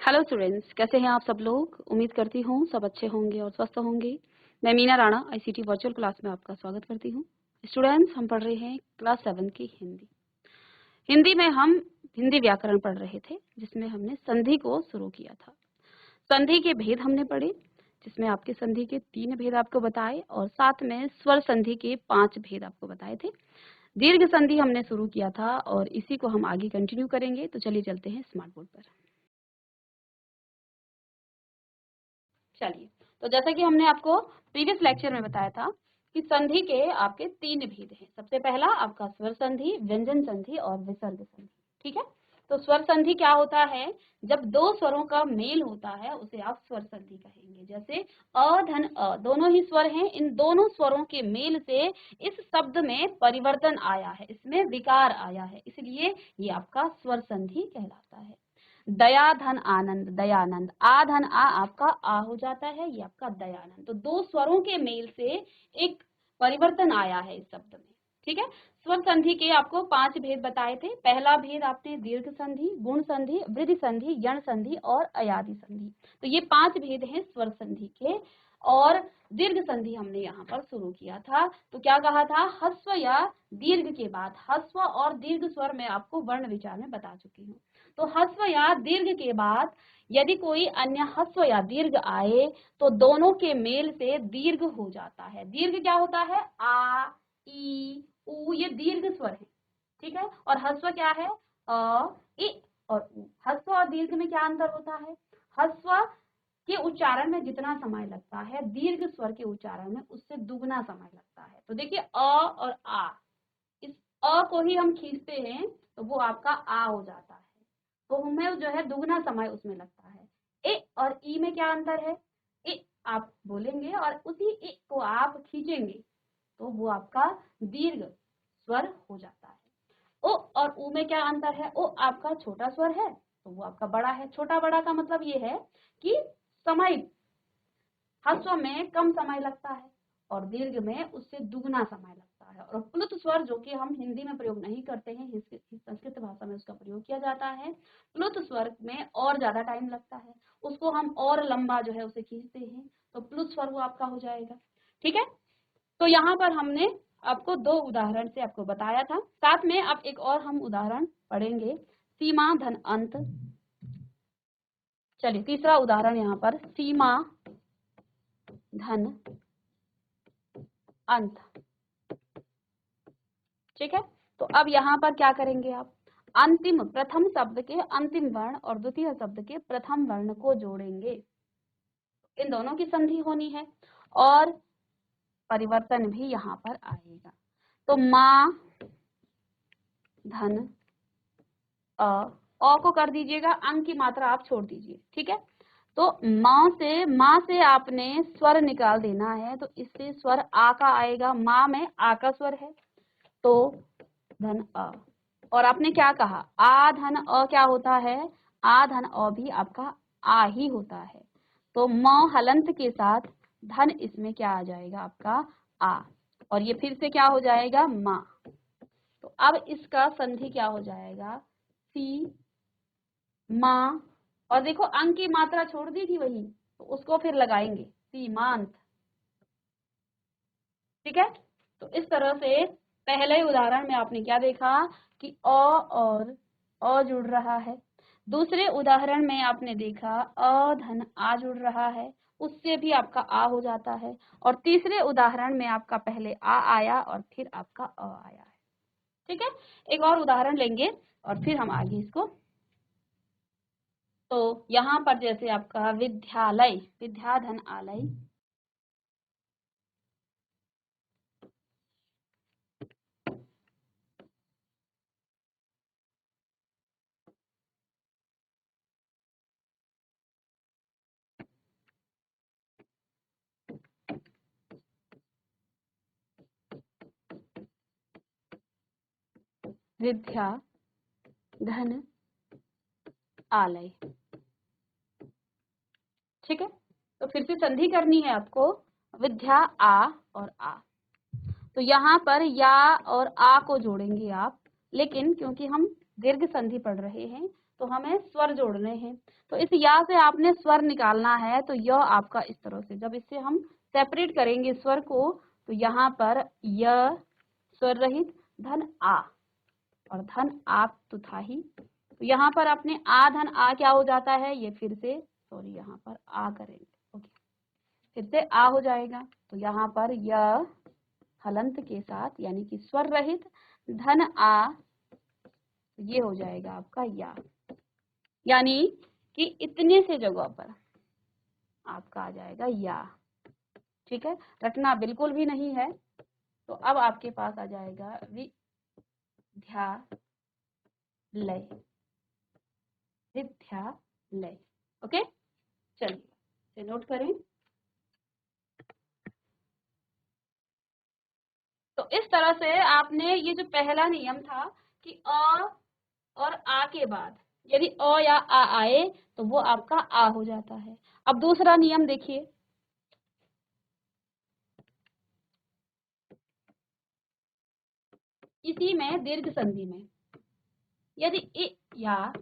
Hello students, कैसे हैं आप सब लोग। उम्मीद करती हूँ सब अच्छे होंगे और स्वस्थ होंगे। मैं Meena Rana ICT virtual class में आपका स्वागत करती हूँ। स्टूडेंट्स, हम पढ़ रहे हैं क्लास 7 की हिंदी। हिंदी में हम हिंदी व्याकरण पढ़ रहे थे, जिसमें हमने संधि को शुरू किया था। संधि के भेद हमने पढ़े, जिसमें आपके संधि के 3 भेद आपको बताए और साथ में स्वर संधि के 5 भेद आपको बताए थे। दीर्घ संधि हमने शुरू किया था और इसी को हम आगे कंटिन्यू करेंगे। तो चलिए चलते हैं स्मार्ट बोर्ड पर। चलिए, तो जैसा कि हमने आपको प्रीवियस लेक्चर में बताया था कि संधि के आपके 3 भेद हैं। सबसे पहला आपका स्वर संधि, व्यंजन संधि और विसर्ग संधि। ठीक है, तो स्वर संधि क्या होता है? जब दो स्वरों का मेल होता है उसे आप स्वर संधि कहेंगे। जैसे अ धन अ, दोनों ही स्वर हैं, इन दोनों स्वरों के मेल से इस शब्द में परिवर्तन आया है, इसमें विकार आया है, इसलिए ये आपका स्वर संधि कहलाता है। दया धन आनंद, दयानंद, आ धन आ आपका आ हो जाता है, ये आपका दयानंद। तो दो स्वरों के मेल से एक परिवर्तन आया है इस शब्द में। ठीक है, स्वर संधि के आपको 5 भेद बताए थे। पहला भेद आपने दीर्घ संधि, गुण संधि, वृद्धि संधि, यण संधि और अयादि संधि। तो ये 5 भेद हैं स्वर संधि के। और दीर्घ संधि हमने यहाँ पर शुरू किया था। तो क्या कहा था? ह्रस्व या दीर्घ के बाद, ह्रस्व और दीर्घ स्वर मैं आपको वर्ण विचार में बता चुकी हूँ। तो ह्रस्व या दीर्घ के बाद यदि कोई अन्य ह्रस्व या दीर्घ आए तो दोनों के मेल से दीर्घ हो जाता है। दीर्घ क्या होता है? आ, ई, उ, ये दीर्घ स्वर है। ठीक है, और ह्रस्व क्या है? अ, इ और उ। ह्रस्व और दीर्घ में क्या अंतर होता है? ह्रस्व के उच्चारण में जितना समय लगता है, दीर्घ स्वर के उच्चारण में उससे दुगना समय लगता है। तो देखिए, अ और आ, इस अ को ही हम खींचते हैं तो वो आपका आ हो जाता है, तो हमें जो है दुगना समय उसमें लगता है। ए और ई में क्या अंतर है? ए आप बोलेंगे और उसी ए को आप खींचेंगे तो वो आपका दीर्घ स्वर हो जाता है। ओ और उ में क्या अंतर है? ओ आपका छोटा स्वर है तो वो आपका बड़ा है। छोटा बड़ा का मतलब ये है कि समय ह्रस्व में कम समय लगता है और दीर्घ में उससे दुगना समय लगता है। और प्लुत स्वर, जो कि हम हिंदी में प्रयोग नहीं करते हैं, संस्कृत भाषा में उसका प्रयोग किया जाता है। प्लुत स्वर में और ज्यादा टाइम लगता है, उसको हम और लंबा जो है उसे खींचते हैं, तो प्लुत स्वर वो आपका हो जाएगा। ठीक है, तो यहाँ पर हमने आपको 2 उदाहरण से आपको बताया था। साथ में अब एक और हम उदाहरण पढ़ेंगे, सीमा धन अंत। चलिए, तीसरा उदाहरण यहाँ पर, सीमा धन अंत। ठीक है, तो अब यहाँ पर क्या करेंगे आप? अंतिम प्रथम शब्द के अंतिम वर्ण और द्वितीय शब्द के प्रथम वर्ण को जोड़ेंगे। इन दोनों की संधि होनी है और परिवर्तन भी यहाँ पर आएगा। तो माँ धन अ को कर दीजिएगा, अंग की मात्रा आप छोड़ दीजिए। ठीक है, तो माँ से आपने स्वर निकाल देना है, तो इससे स्वर आ का आएगा। माँ में आ का स्वर है तो धन अ, और आपने क्या कहा? आ धन अ क्या होता है? आ धन अ भी आपका आ ही होता है। तो म हलंत के साथ धन इसमें क्या आ जाएगा? आपका आ, और ये फिर से क्या हो जाएगा? माँ। तो अब इसका संधि क्या हो जाएगा? सी माँ, और देखो अंक की मात्रा छोड़ दी थी वही, तो उसको फिर लगाएंगे सीमांत। ठीक है, तो इस तरह से पहले उदाहरण में आपने क्या देखा कि अ और अ जुड़ रहा है। दूसरे उदाहरण में आपने देखा अ धन आ जुड़ रहा है, उससे भी आपका आ हो जाता है। और तीसरे उदाहरण में आपका पहले आ आया और फिर आपका अ आया है। ठीक है, एक और उदाहरण लेंगे और फिर हम आगे इसको। तो यहाँ पर जैसे आपका विद्यालय, विद्या धन आलय, विद्या धन आलय। ठीक है, तो फिर से संधि करनी है आपको, विद्या आ और आ। तो यहाँ पर या और आ को जोड़ेंगे आप, लेकिन क्योंकि हम दीर्घ संधि पढ़ रहे हैं तो हमें स्वर जोड़ने हैं। तो इस या से आपने स्वर निकालना है, तो य आपका इस तरह से, जब इससे हम सेपरेट करेंगे स्वर को, तो यहाँ पर य स्वर रहित धन आ, और धन आप तो था ही, तो यहाँ पर अपने आ धन आ क्या हो जाता है, ये फिर से सॉरी यहाँ पर आ करेंगे, ओके, फिर से आ हो जाएगा। तो यहाँ पर य हलंत के साथ यानी कि स्वर रहित धन आ, ये हो जाएगा आपका या, यानी कि इतने से जगह पर आपका आ जाएगा या। ठीक है, रटना बिल्कुल भी नहीं है। तो अब आपके पास आ जाएगा विद्यालय, विद्यालय। ओके, चलिए नोट करें। तो इस तरह से आपने ये जो पहला नियम था कि अ और आ के बाद यदि अ या आ आए तो वो आपका आ हो जाता है। अब दूसरा नियम देखिए, इसी में दीर्घ संधि में यदि इ या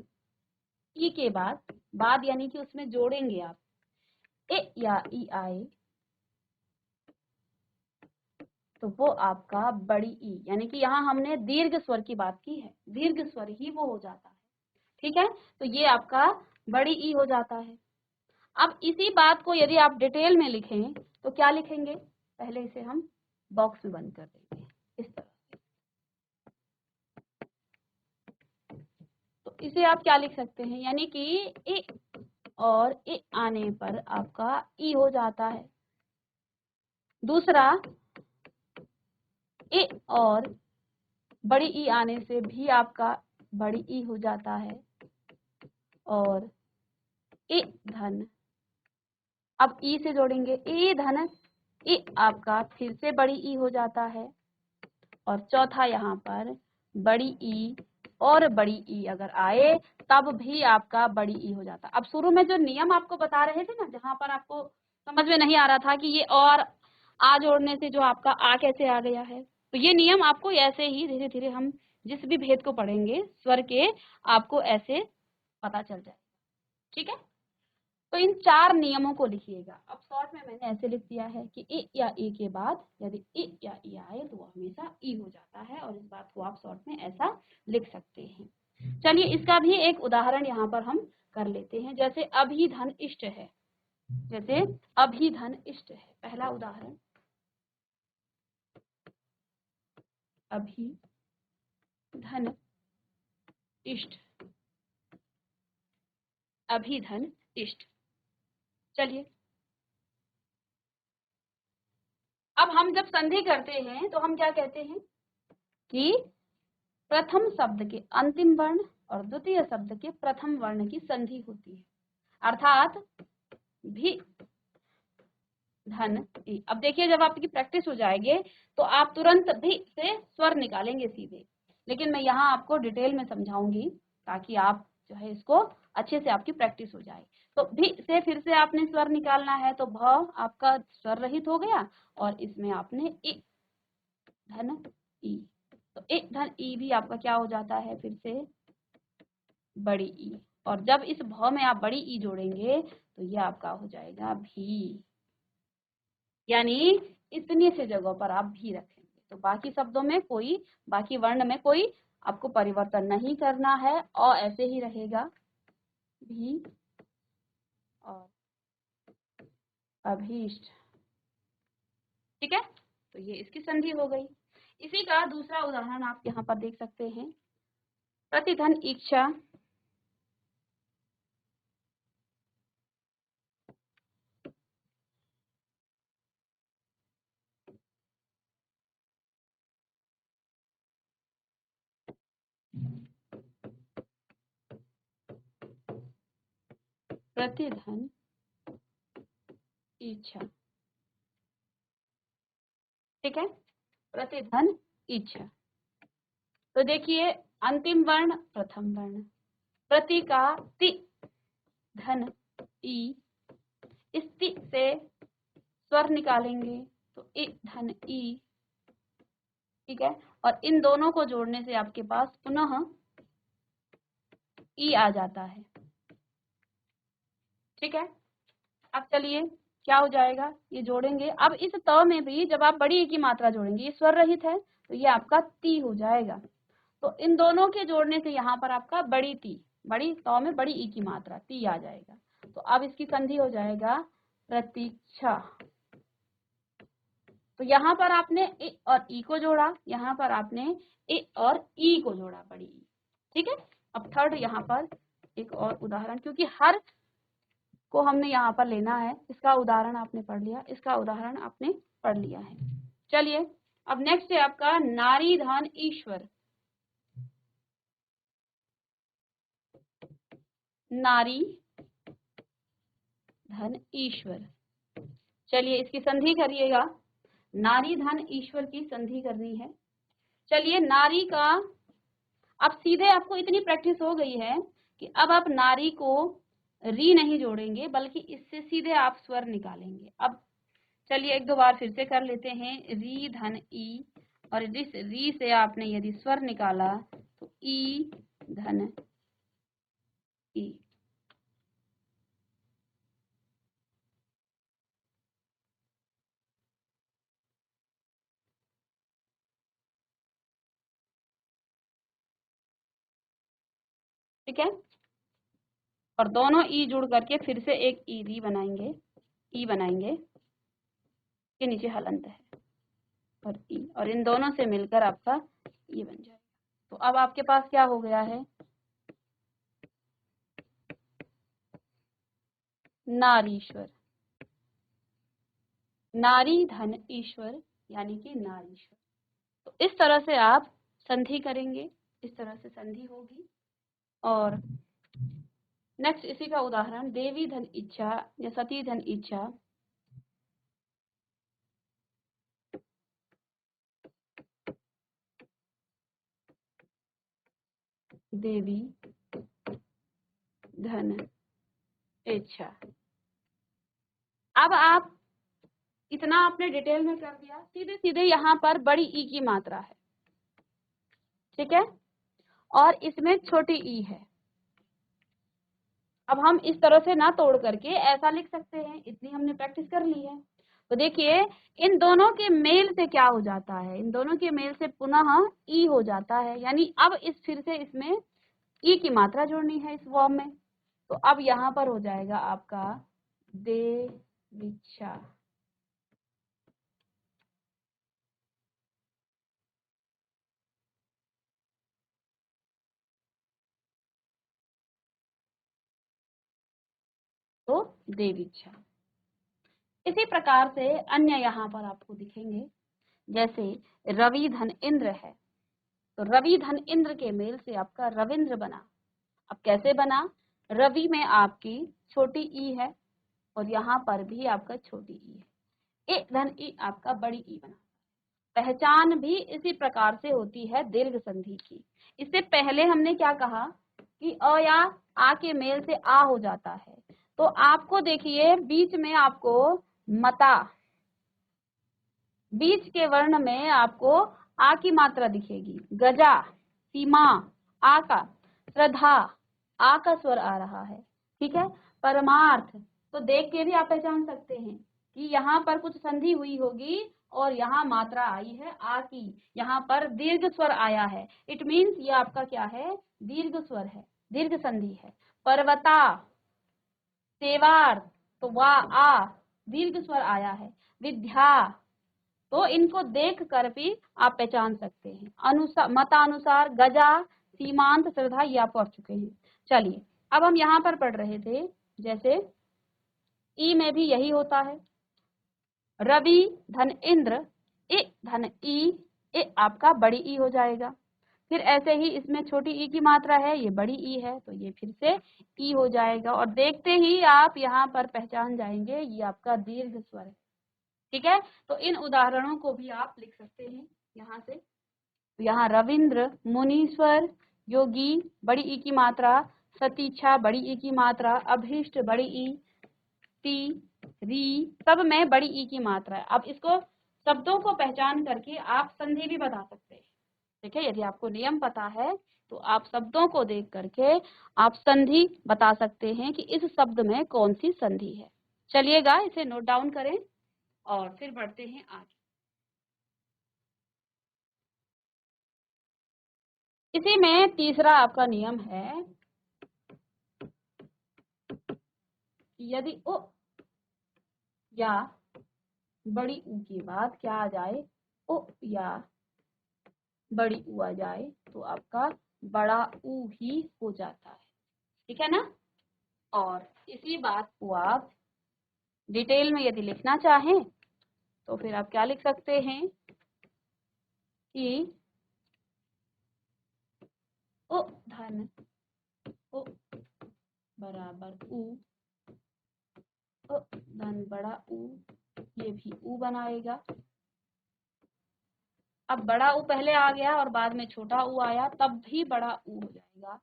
ई के बाद यानी कि उसमें जोड़ेंगे आप, ए या ई आए, तो वो आपका बड़ी ई, यानी कि यहाँ हमने दीर्घ स्वर की बात की है, दीर्घ स्वर ही वो हो जाता है। ठीक है, तो ये आपका बड़ी ई हो जाता है। अब इसी बात को यदि आप डिटेल में लिखें तो क्या लिखेंगे, पहले इसे हम बॉक्स में बंद कर देंगे इस तरह। तो इसे आप क्या लिख सकते हैं, यानी कि ए और ए आने पर आपका ई हो जाता है। दूसरा, ए और बड़ी ई आने से भी आपका बड़ी ई हो जाता है। और ए धन, अब ई से जोड़ेंगे, ए धन ए आपका फिर से बड़ी ई हो जाता है। और चौथा, यहाँ पर बड़ी ई और बड़ी ई अगर आए तब भी आपका बड़ी ई हो जाता। अब शुरू में जो नियम आपको बता रहे थे ना, जहां पर आपको समझ में नहीं आ रहा था कि ये और आ जोड़ने से जो आपका आ कैसे आ गया है, तो ये नियम आपको ऐसे ही धीरे धीरे हम जिस भी भेद को पढ़ेंगे स्वर के, आपको ऐसे पता चल जाए। ठीक है, तो इन 4 नियमों को लिखिएगा। अब शॉर्ट में मैंने ऐसे लिख दिया है कि ए या ई के बाद यदि ए या ई आए तो वो हमेशा ई हो जाता है, और इस बात को आप शॉर्ट में ऐसा लिख सकते हैं। चलिए इसका भी एक उदाहरण यहाँ पर हम कर लेते हैं। जैसे अभिधन इष्ट है, जैसे अभिधन इष्ट है, पहला उदाहरण अभिधन इष्ट, अभिधन इष्ट। चलिए अब हम जब संधि करते हैं तो हम क्या कहते हैं कि प्रथम शब्द के अंतिम वर्ण और द्वितीय शब्द के प्रथम वर्ण की संधि होती है, अर्थात भी धन ई। अब देखिए जब आपकी प्रैक्टिस हो जाएगी तो आप तुरंत भी से स्वर निकालेंगे सीधे, लेकिन मैं यहाँ आपको डिटेल में समझाऊंगी ताकि आप जो है इसको अच्छे से आपकी प्रैक्टिस हो जाए। तो भी से फिर से आपने स्वर निकालना है, तो भ आपका स्वर रहित हो गया और इसमें आपने इ धन ई, तो ए धन ई भी आपका क्या हो जाता है, फिर से बड़ी ई। और जब इस भ में आप बड़ी ई जोड़ेंगे तो ये आपका हो जाएगा भी, यानी इतनी से जगह पर आप भी रखेंगे। तो बाकी शब्दों में कोई, बाकी वर्ण में कोई आपको परिवर्तन नहीं करना है, और ऐसे ही रहेगा भी और अभीष्ट। ठीक है, तो ये इसकी संधि हो गई। इसी का दूसरा उदाहरण आप यहाँ पर देख सकते हैं, प्रतिधन इच्छा, प्रतिधन इच्छा। ठीक है, प्रतिधन इच्छा। तो देखिए अंतिम वर्ण प्रथम वर्ण, प्रति का ति, धन ई, इस ति से स्वर निकालेंगे तो इ धन ई। ठीक है, और इन दोनों को जोड़ने से आपके पास पुनः ई आ जाता है। ठीक है, अब चलिए क्या हो जाएगा, ये जोड़ेंगे। अब इस त में भी जब आप बड़ी ई की मात्रा जोड़ेंगे, ये स्वर रहित है तो ये आपका ती हो जाएगा। तो इन दोनों के जोड़ने से यहाँ पर आपका बड़ी ती, बड़ी त में बड़ी ई की मात्रा ती आ जाएगा। तो अब इसकी संधि हो जाएगा प्रतीक्षा। तो यहाँ पर आपने ए और ई को जोड़ा, यहाँ पर आपने ए और ई को जोड़ा, बड़ी ई। ठीक है, अब थर्ड यहाँ पर एक और उदाहरण, क्योंकि हर को हमने यहाँ पर लेना है। इसका उदाहरण आपने पढ़ लिया, इसका उदाहरण आपने पढ़ लिया है। चलिए अब नेक्स्ट है आपका नारी धन ईश्वर। नारी धन ईश्वर, चलिए इसकी संधि करिएगा। नारी धन ईश्वर की संधि करनी है। चलिए नारी का, अब सीधे आपको इतनी प्रैक्टिस हो गई है कि अब आप नारी को री नहीं जोड़ेंगे, बल्कि इससे सीधे आप स्वर निकालेंगे। अब चलिए एक दो बार फिर से कर लेते हैं। री धन ई, और जिस री से आपने यदि स्वर निकाला तो ई धन ई। ठीक है, और दोनों ई जुड़ करके फिर से एक ई री बनाएंगे, ई बनाएंगे के नीचे हलंत है और ई, और इन दोनों से मिलकर आपका ये बन जाएगा। तो अब आपके पास क्या हो गया है, नारीश्वर। नारी धन ईश्वर यानी कि नारीश्वर। तो इस तरह से आप संधि करेंगे, इस तरह से संधि होगी। और नेक्स्ट इसी का उदाहरण, देवी धन इच्छा या सती धन इच्छा। देवी धन इच्छा। अब आप इतना आपने डिटेल में कर दिया, सीधे सीधे यहाँ पर बड़ी ई की मात्रा है। ठीक है, और इसमें छोटी ई है। अब हम इस तरह से ना तोड़ करके ऐसा लिख सकते हैं, इतनी हमने प्रैक्टिस कर ली है। तो देखिए इन दोनों के मेल से क्या हो जाता है, इन दोनों के मेल से पुनः ई हो जाता है, यानी अब इस फिर से इसमें ई की मात्रा जोड़नी है इस फॉर्म में। तो अब यहाँ पर हो जाएगा आपका देवीक्षा। तो देवीक्षा। इसी प्रकार से अन्य यहाँ पर आपको दिखेंगे, जैसे रवि धन इंद्र है। तो रवि धन इंद्र के मेल से आपका रविंद्र बना। अब कैसे बना, रवि में आपकी छोटी ई है और यहाँ पर भी आपका छोटी ई है, ए धन ई आपका बड़ी ई बना। पहचान भी इसी प्रकार से होती है दीर्घ संधि की। इससे पहले हमने क्या कहा कि अ या आ के मेल से आ हो जाता है। तो आपको देखिए बीच में आपको मता, बीच के वर्ण में आपको आ की मात्रा दिखेगी। गजा, सीमा, आ का, श्रद्धा, आ का स्वर आ रहा है। ठीक है, परमार्थ, तो देख के भी आप पहचान सकते हैं कि यहाँ पर कुछ संधि हुई होगी और यहाँ मात्रा आई है आ की, यहाँ पर दीर्घ स्वर आया है। इट मीन्स ये आपका क्या है, दीर्घ स्वर है, दीर्घ संधि है। पर्वता, सेवार, तो वाह आ दीर्घ स्वर आया है। विद्या, तो इनको देख कर भी आप पहचान सकते हैं। अनुसार, मतानुसार, गजा, सीमांत, श्रद्धा, ये आप पढ़ चुके हैं। चलिए अब हम यहाँ पर पढ़ रहे थे, जैसे ई में भी यही होता है, रवि धन इंद्र, ए धन ई, ए आपका बड़ी ई हो जाएगा। फिर ऐसे ही इसमें छोटी ई की मात्रा है, ये बड़ी ई है, तो ये फिर से ई हो जाएगा। और देखते ही आप यहाँ पर पहचान जाएंगे ये आपका दीर्घ स्वर है। ठीक है, तो इन उदाहरणों को भी आप लिख सकते हैं यहाँ से। तो यहाँ रविंद्र, मुनीश्वर, योगी बड़ी ई की मात्रा, सतीच्छा बड़ी ई की मात्रा, अभीष्ट बड़ी ई, ती, री, सब में बड़ी ई की मात्रा है। अब इसको शब्दों को पहचान करके आप संधि भी बता सकते हैं। ठीक है, यदि आपको नियम पता है तो आप शब्दों को देख करके आप संधि बता सकते हैं कि इस शब्द में कौन सी संधि है। चलिएगा इसे नोट डाउन करें और फिर बढ़ते हैं आगे। इसी में तीसरा आपका नियम है, यदि ओ या बड़ी ऊ के बाद क्या आ जाए, ओ या बड़ी ऊ आ जाए तो आपका बड़ा ऊ ही हो जाता है। ठीक है ना। और इसी बात को आप डिटेल में यदि लिखना चाहें तो फिर आप क्या लिख सकते हैं कि ओ धन ओ बराबर ऊ, ओ धन बड़ा ऊ, ये भी ऊ बनाएगा। अब बड़ा ऊ पहले आ गया और बाद में छोटा ऊ आया तब भी बड़ा ऊ हो जाएगा।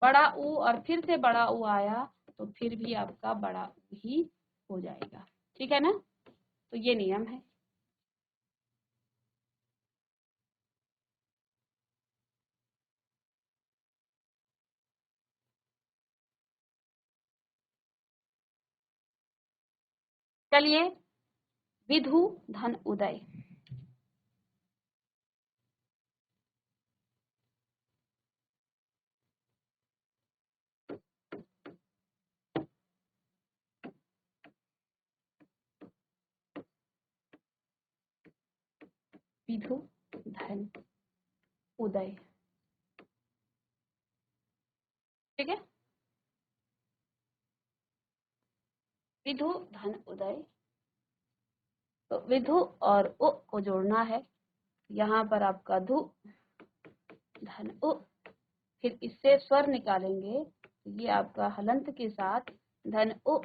बड़ा ऊ और फिर से बड़ा ऊ आया तो फिर भी आपका बड़ा ऊ ही हो जाएगा। ठीक है ना। तो ये नियम है। चलिए, विधु धन उदय। विधु धन उदय। ठीक है। विधु धन उदय, तो विधु और उ को जोड़ना है। यहाँ पर आपका धु धन उ, फिर इससे स्वर निकालेंगे तो ये आपका हलंत के साथ धन उ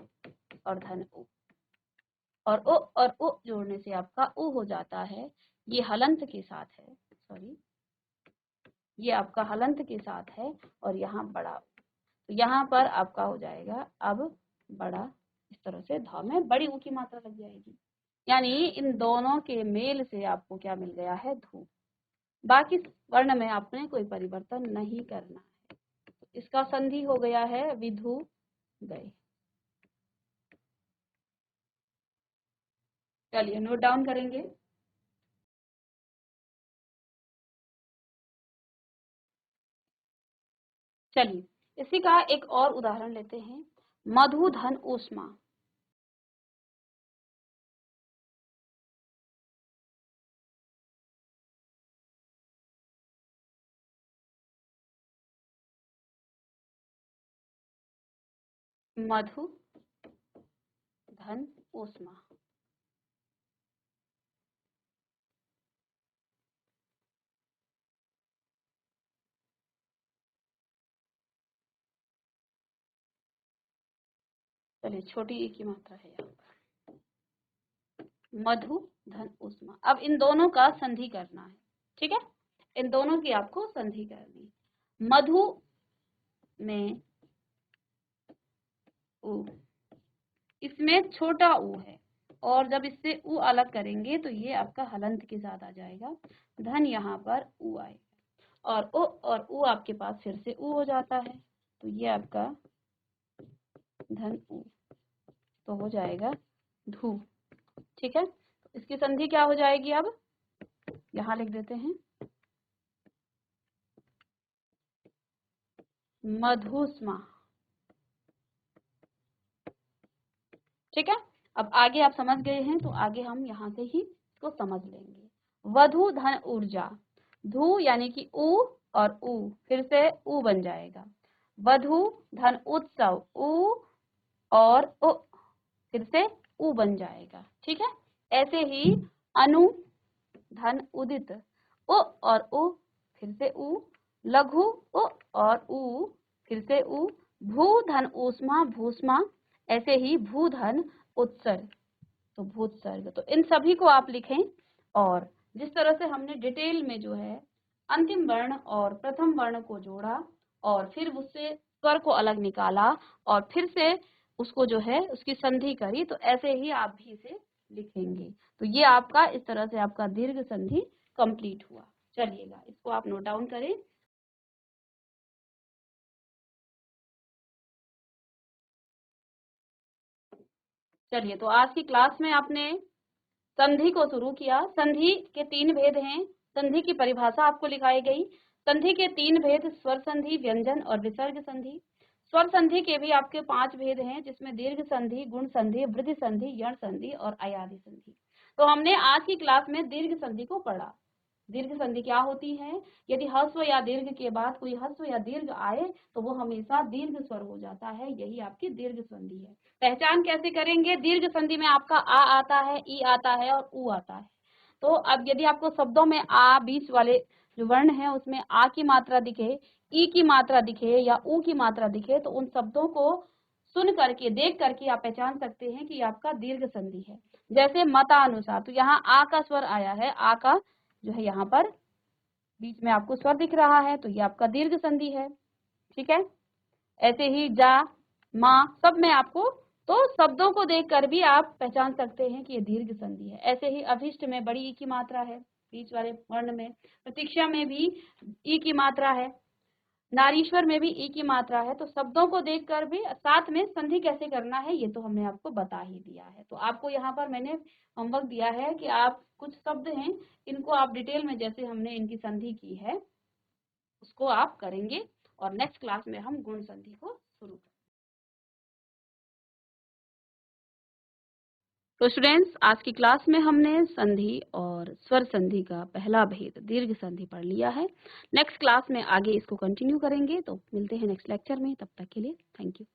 और धन उ, और उ और उ जोड़ने से आपका उ हो जाता है। ये हलंत के साथ है, सॉरी, ये आपका हलंत के साथ है और यहाँ बड़ा, तो यहाँ पर आपका हो जाएगा अब बड़ा। इस तरह से ध में बड़ी ऊ की मात्रा लग जाएगी, यानी इन दोनों के मेल से आपको क्या मिल गया है, धू। बाकी वर्ण में आपने कोई परिवर्तन नहीं करना है। तो इसका संधि हो गया है विधु गए। चलिए नोट डाउन करेंगे। चलिए इसी का एक और उदाहरण लेते हैं, मधु धन ऊष्मा। मधु धन ऊष्मा। चलिए छोटी ई की मात्रा है यहाँ पर, मधु धन ऊष्मा। अब इन दोनों का संधि करना है। ठीक है, इन दोनों की आपको संधि करनी है। मधु में ऊ, इसमें छोटा ऊ है और जब इससे ऊ अलग करेंगे तो ये आपका हलंत के साथ आ जाएगा। धन यहाँ पर ऊ आएगा और ओ और ऊ आपके पास फिर से ऊ हो जाता है, तो ये आपका धन ऊ, तो हो जाएगा धू। ठीक है, तो इसकी संधि क्या हो जाएगी, अब यहाँ लिख देते हैं, मधुस्मा। ठीक है, अब आगे आप समझ गए हैं तो आगे हम यहाँ से ही इसको समझ लेंगे। वधु धन ऊर्जा, धू यानी कि ऊ और ऊ फिर से ऊ बन जाएगा। वधु धन उत्सव, ऊ और उ फिर से ऊ बन जाएगा। ठीक है, ऐसे ही अनु धन उदित, उ और उ फिर से ऊ, लघु उ और ऊ फिर से ऊ, भू धन ऊष्मा भूष्मा, ऐसे ही भू धन उत्सर्ग, तो भूत्सर्ग। तो इन सभी को आप लिखें और जिस तरह से हमने डिटेल में जो है अंतिम वर्ण और प्रथम वर्ण को जोड़ा और फिर उससे स्वर को अलग निकाला और फिर से उसको जो है उसकी संधि करी, तो ऐसे ही आप भी इसे लिखेंगे। तो ये आपका इस तरह से आपका दीर्घ संधि कंप्लीट हुआ। चलिएगा इसको आप नोट डाउन करें। चलिए, तो आज की क्लास में आपने संधि को शुरू किया। संधि के 3 भेद हैं। संधि की परिभाषा आपको लिखाई गई। संधि के 3 भेद स्वर संधि, व्यंजन और विसर्ग संधि। स्वर संधि के भी आपके 5 भेद हैं, जिसमें दीर्घ संधि, गुण संधि, वृद्धि संधि, यण संधि और अयादि संधि। तो हमने आज की क्लास में दीर्घ संधि को पढ़ा। दीर्घ संधि क्या होती है? यदि ह्रस्व या दीर्घ के बाद कोई ह्रस्व या दीर्घ आए तो वो हमेशा दीर्घ स्वर हो जाता है, यही आपकी दीर्घ संधि है। पहचान कैसे करेंगे? दीर्घ संधि में आपका आ आता है, ई आता है और उ आता है। तो अब यदि आपको शब्दों में आ, बीच वाले जो वर्ण है उसमें आ की मात्रा दिखे, ई की मात्रा दिखे या उ की मात्रा दिखे, तो उन शब्दों को सुन करके, देख करके आप पहचान सकते हैं कि आपका दीर्घ संधि है। जैसे मतानुसार, तो यहाँ आ का स्वर आया है, आ का जो है यहाँ पर बीच में आपको स्वर दिख रहा है, तो ये आपका दीर्घ संधि है। ठीक है। ऐसे ही जा, माँ, सब में आपको, तो शब्दों को देखकर भी आप पहचान सकते हैं कि ये दीर्घ संधि है। ऐसे ही अभिष्ट में बड़ी ई की मात्रा है, बीच वाले वर्ण में। प्रतीक्षा में भी ई की मात्रा है, नारीश्वर में भी ई की मात्रा है। तो शब्दों को देखकर भी साथ में संधि कैसे करना है ये तो हमने आपको बता ही दिया है। तो आपको यहाँ पर मैंने होमवर्क दिया है कि आप कुछ शब्द हैं, इनको आप डिटेल में, जैसे हमने इनकी संधि की है उसको आप करेंगे, और नेक्स्ट क्लास में हम गुण संधि को शुरू करेंगे। तो स्टूडेंट्स, आज की क्लास में हमने संधि और स्वर संधि का पहला भेद दीर्घ संधि पढ़ लिया है। नेक्स्ट क्लास में आगे इसको कंटिन्यू करेंगे। तो मिलते हैं नेक्स्ट लेक्चर में, तब तक के लिए थैंक यू।